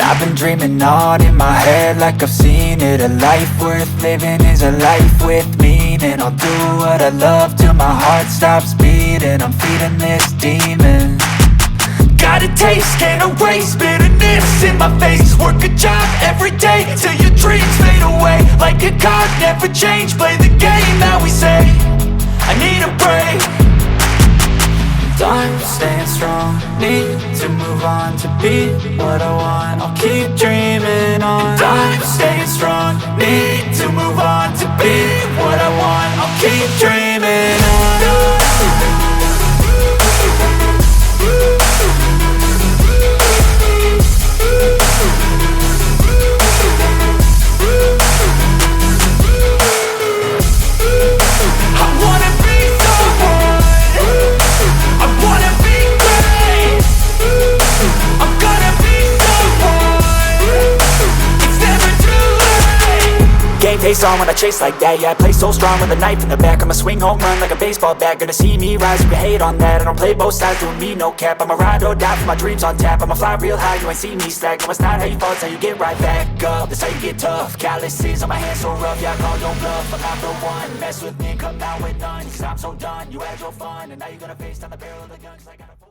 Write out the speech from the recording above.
I've been dreaming on in my head like I've seen it. A life worth living is a life with meaning. I'll do what I love till my heart stops beating. I'm feeding this demon. Got a taste, can't erase bitterness in my face. Work a job every day till your dreams fade away. Like a card, never change, play the game that we say. I need a break. I'm staying strong, need to move on to be what I want. I'll keep dreaming on. I'm staying strong, need to move on to be what I want. I'll keep dreaming on. Game face on when I chase like that. Yeah, I play so strong with a knife in the back. I'ma swing home run like a baseball bat. Gonna see me rise, you can hate on that. I don't play both sides, doing me no cap. I'ma ride or die for my dreams on tap. I'ma fly real high, you ain't see me slack. No, it's not how you fall, it's how you get right back up. That's how you get tough. Calluses on my hands so rough, yeah, I call your bluff. I'm not the one, mess with me, come out with none. Cause I'm so done, you had your fun, and now you're gonna face down the barrel of the gun. Cause I got a